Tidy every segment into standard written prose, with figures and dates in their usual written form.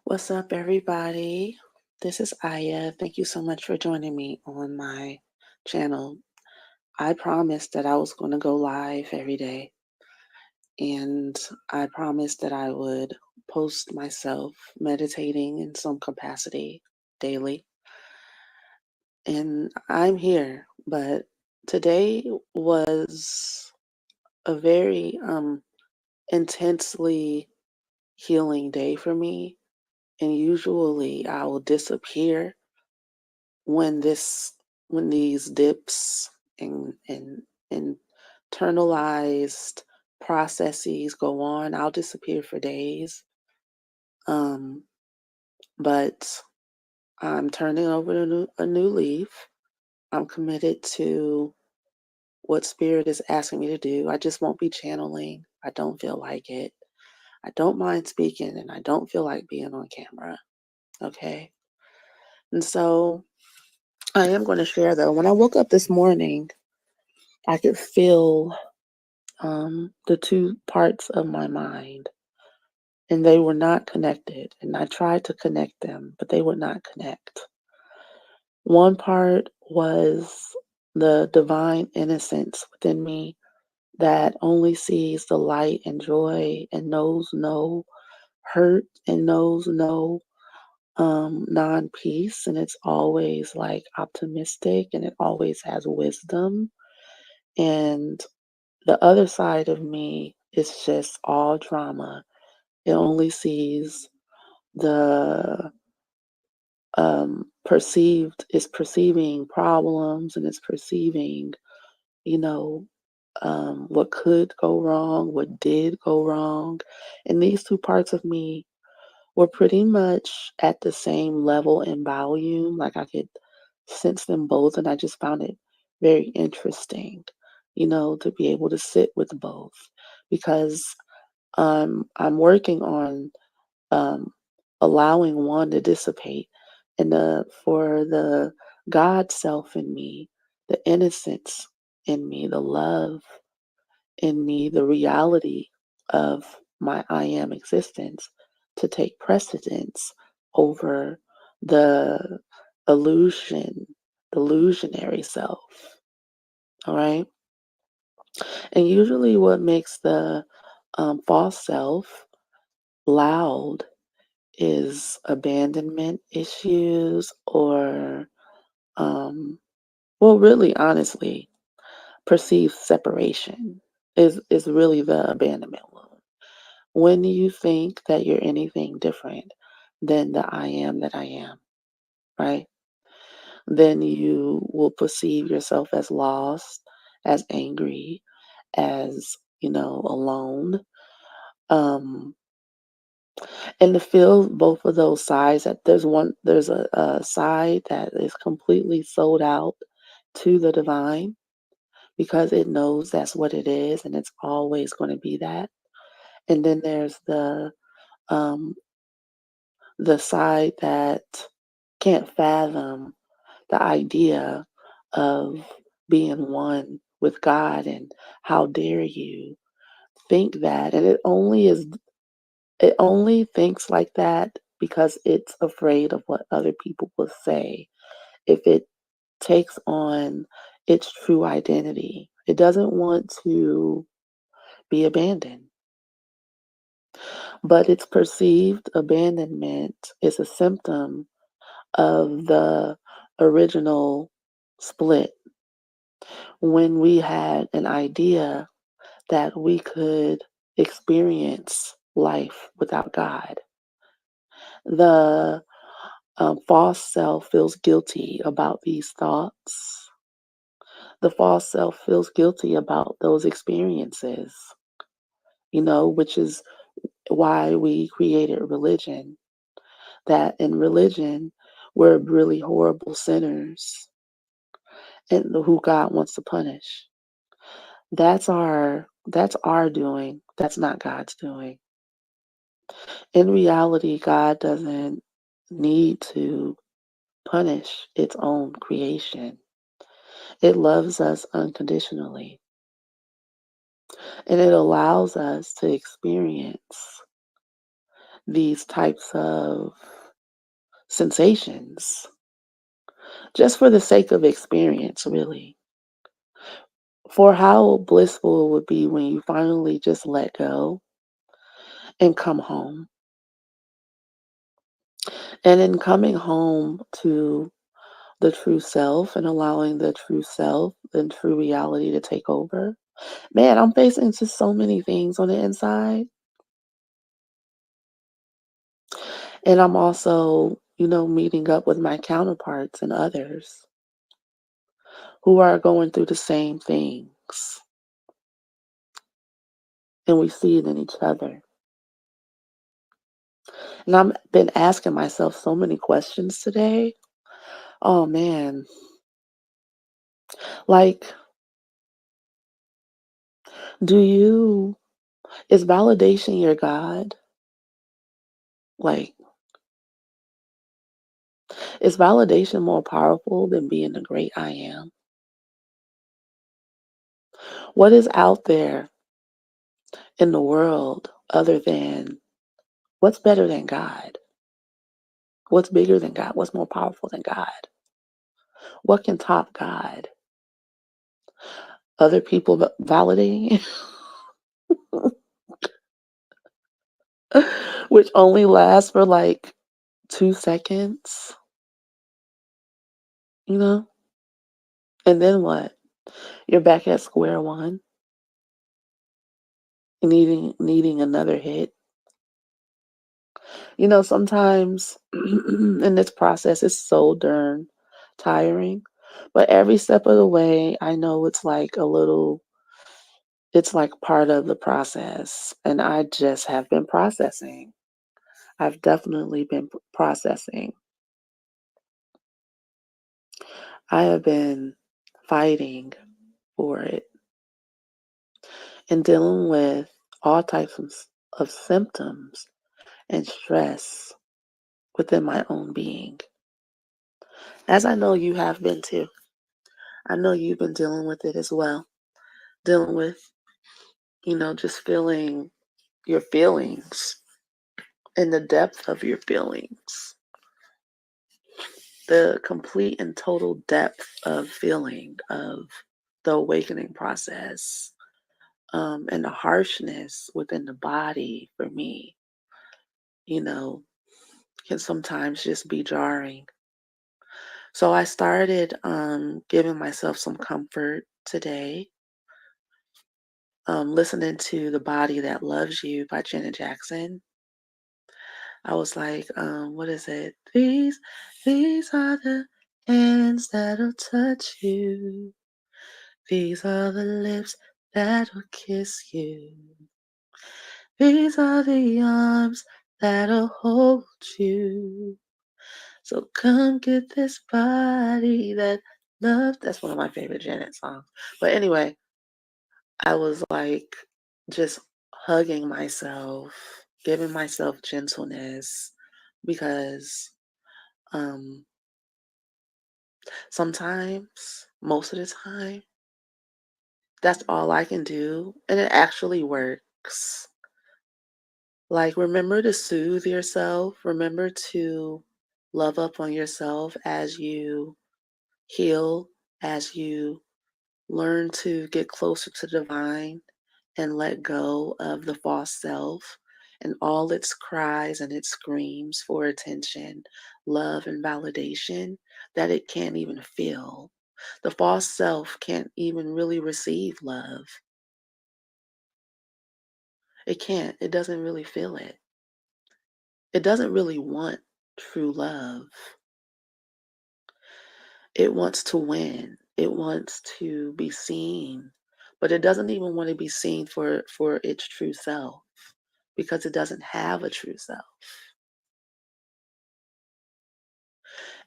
What's up, everybody? This is Aya. Thank you so much for joining me on my channel. I promised that I was going to go live every day, and I promised that I would post myself meditating in some capacity daily. And I'm here, but today was a very intensely healing day for me. And usually I will disappear when this when these dips and internalized processes go on. I'll disappear for days. um but I'm turning over a new leaf. I'm committed to what spirit is asking me to do. I just won't be channeling. I don't feel like it. I don't mind speaking, and I don't feel like being on camera. Okay. And so I am going to share, though, when I woke up this morning, I could feel the two parts of my mind, and they were not connected. And I tried to connect them, but they would not connect. One part was the divine innocence within me that only sees the light and joy and knows no hurt and knows no non peace. And it's always like optimistic and it always has wisdom. And the other side of me is just all drama. It only sees the is perceiving problems, and it's perceiving, you know, what could go wrong, what did go wrong. And these two parts of me were pretty much at the same level in volume. Like I could sense them both, and I just found it very interesting, to be able to sit with both because I'm working on um, allowing one to dissipate, and for the God self in me, the innocence in me, the love in me, the reality of my I am existence to take precedence over the illusionary self. All right. And usually, what makes the false self loud is abandonment issues or, well, really, honestly, perceived separation is really the abandonment wound. When you think that you're anything different than the I am that I am, right? Then you will perceive yourself as lost, as angry, as, alone. Um, and to feel both of those sides, that there's a side that is completely sold out to the divine because it knows that's what it is and it's always going to be that. And then there's um the side that can't fathom the idea of being one with God, and how dare you think that. And it only thinks like that because it's afraid of what other people will say if it takes on its true identity. It doesn't want to be abandoned. But its perceived abandonment is a symptom of the original split, when we had an idea that we could experience life without God. The false self feels guilty about these thoughts. The false self feels guilty about those experiences, which is why we created religion. That in religion, we're really horrible sinners and who God wants to punish. That's our doing. That's not God's doing. In reality, God doesn't need to punish its own creation. It loves us unconditionally, and it allows us to experience these types of sensations just for the sake of experience, really. For how blissful it would be when you finally just let go and come home. And in coming home to the true self and allowing the true self and true reality to take over. Man, I'm facing just so many things on the inside. And I'm also, meeting up with my counterparts and others who are going through the same things. And we see it in each other. And I've been asking myself so many questions today. Oh man, like, do you, is validation your God? Like, is validation more powerful than being the great I am? What is out there in the world other than what's better than God? What's bigger than God? What's more powerful than God? What can top God? Other people validating, which only lasts for like 2 seconds, you know? And then what? You're back at square one, needing another hit. Sometimes in this process, it's so darn tiring. But every step of the way, I know it's like part of the process. And I just have been processing. I've definitely been processing. I have been fighting for it and dealing with all types of symptoms and stress within my own being. As I know you have been too. I know you've been dealing with it as well. Dealing with, just feeling your feelings and the depth of your feelings. The complete and total depth of feeling of the awakening process, and the harshness within the body for me, you know, can sometimes just be jarring. So I started giving myself some comfort today, listening to The Body That Loves You by Janet Jackson. I was like, what is it? These are the hands that'll touch you. These are the lips that'll kiss you. These are the arms that'll hold you. So come get this body that love. That's one of my favorite Janet songs. But anyway, I was like just hugging myself, giving myself gentleness because um sometimes, most of the time, that's all I can do and it actually works. Like, remember to soothe yourself. Remember to love up on yourself as you heal, as you learn to get closer to divine and let go of the false self and all its cries and its screams for attention, love, and validation that it can't even feel. The false self can't even really receive love. It can't. It doesn't really feel it. It doesn't really want true love. It wants to win. It wants to be seen, but it doesn't even want to be seen for its true self because it doesn't have a true self.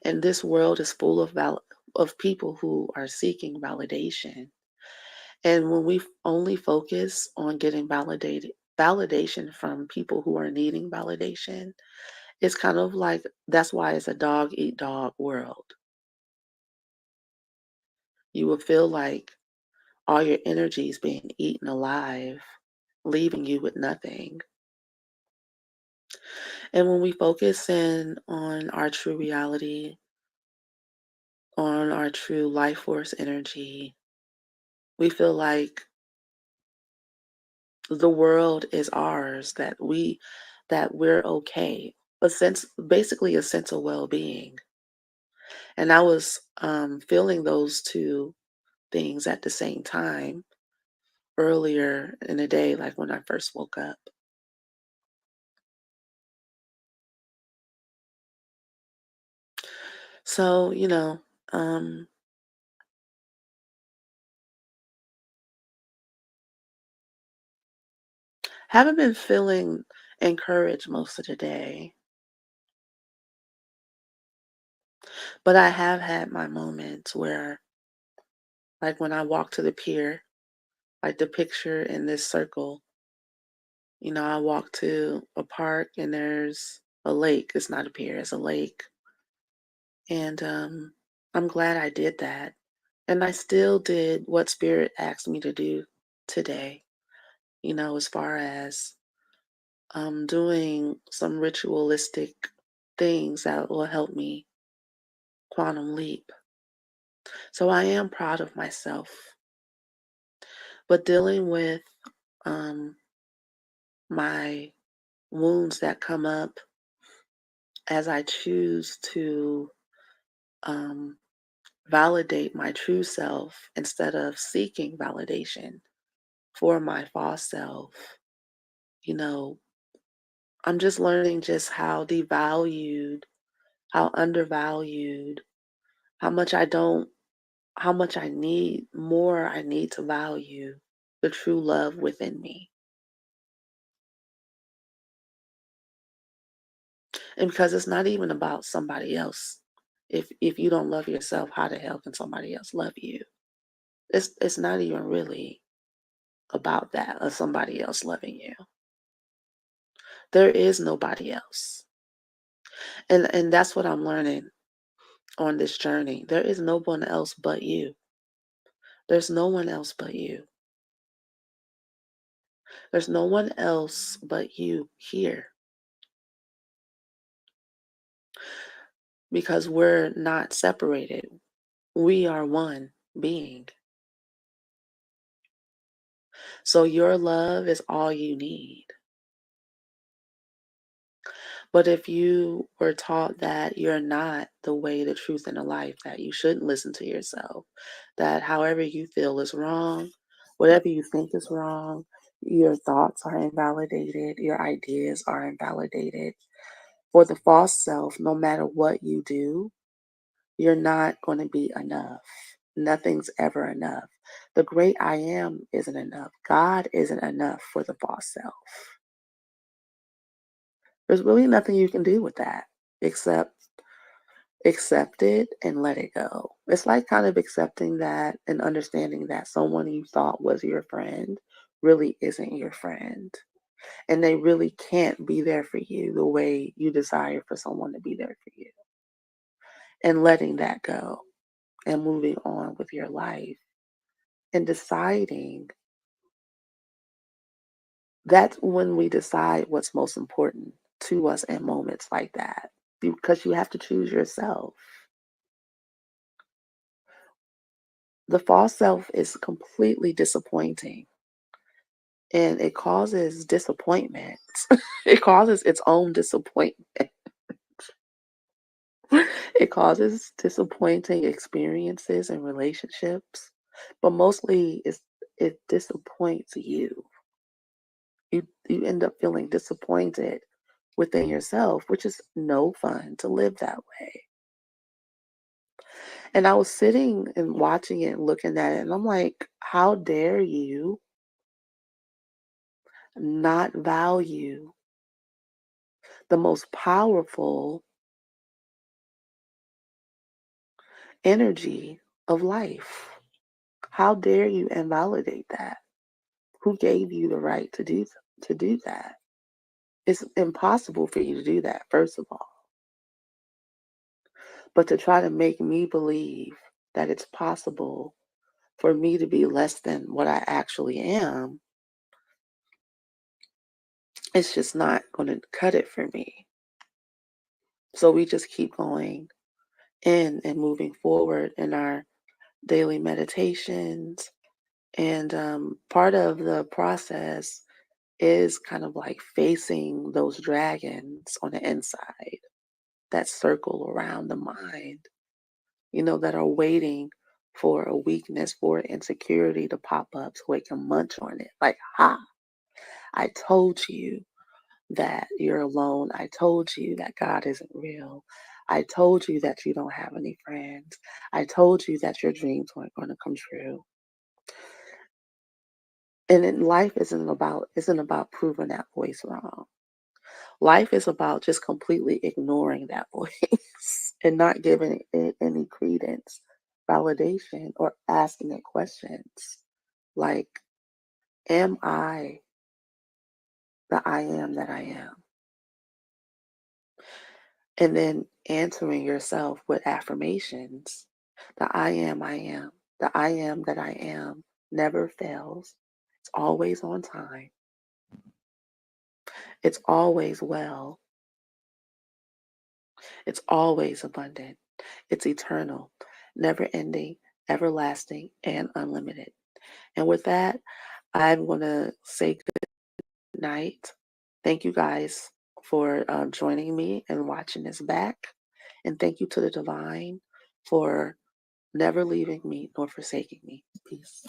And this world is full of people who are seeking validation. And when we only focus on getting validation from people who are needing validation, it's kind of like that's why it's a dog eat dog world. You will feel like all your energy is being eaten alive, leaving you with nothing. And when we focus in on our true reality, on our true life force energy, we feel like the world is ours, that we're okay. A sense, basically a sense of well-being. And I was feeling those two things at the same time earlier in the day, like when I first woke up. So, um, haven't been feeling encouraged most of the day, but I have had my moments where, like when I walk to the pier, like the picture in this circle, I walk to a park and there's a lake. It's not a pier, it's a lake. And I'm glad I did that. And I still did what Spirit asked me to do today, as far as doing some ritualistic things that will help me quantum leap. So I am proud of myself. But dealing with um, my wounds that come up as I choose to um, validate my true self instead of seeking validation for my false self, you know, I'm just learning just how devalued, how undervalued, how much I don't, how much I need to value the true love within me. And because it's not even about somebody else. If you don't love yourself, how the hell can somebody else love you? It's not even really about that or somebody else loving you. There is nobody else. And that's what I'm learning on this journey. There is no one else but you. There's no one else but you. There's no one else but you here because we're not separated. We are one being. So your love is all you need. But if you were taught that you're not the way, the truth, and the life, that you shouldn't listen to yourself, that however you feel is wrong, whatever you think is wrong, your thoughts are invalidated, your ideas are invalidated. For the false self, no matter what you do, you're not going to be enough. Nothing's ever enough. The great I am isn't enough. God isn't enough for the false self. There's really nothing you can do with that except accept it and let it go. It's like kind of accepting that and understanding that someone you thought was your friend really isn't your friend. And they really can't be there for you the way you desire for someone to be there for you. And letting that go and moving on with your life and deciding, that's when we decide what's most important to us in moments like that. Because you have to choose yourself. The false self is completely disappointing and it causes disappointment. It causes its own disappointment. It causes disappointing experiences and relationships, but mostly it disappoints you. You end up feeling disappointed within yourself, which is no fun to live that way. And I was sitting and watching it and looking at it, and I'm like, how dare you not value the most powerful energy of life? How dare you invalidate that? Who gave you the right to do that? It's impossible for you to do that, first of all. But to try to make me believe that it's possible for me to be less than what I actually am it's just not going to cut it for me. So we just keep going in and moving forward in our daily meditations. And part of the process is kind of like facing those dragons on the inside that circle around the mind, that are waiting for a weakness, for insecurity to pop up so it can munch on it. Like, ha, I told you that you're alone. I told you that God isn't real. I told you that you don't have any friends. I told you that your dreams weren't going to come true. And then life isn't about proving that voice wrong. Life is about just completely ignoring that voice and not giving it any credence, validation, or asking it questions like, am I the I am that I am? And then answering yourself with affirmations. The I am, I am. The I am that I am never fails. It's always on time. It's always well. It's always abundant. It's eternal, never ending, everlasting, and unlimited. And with that, I'm going to say good night. Thank you guys for joining me and watching this back. And thank you to the divine for never leaving me nor forsaking me. Peace.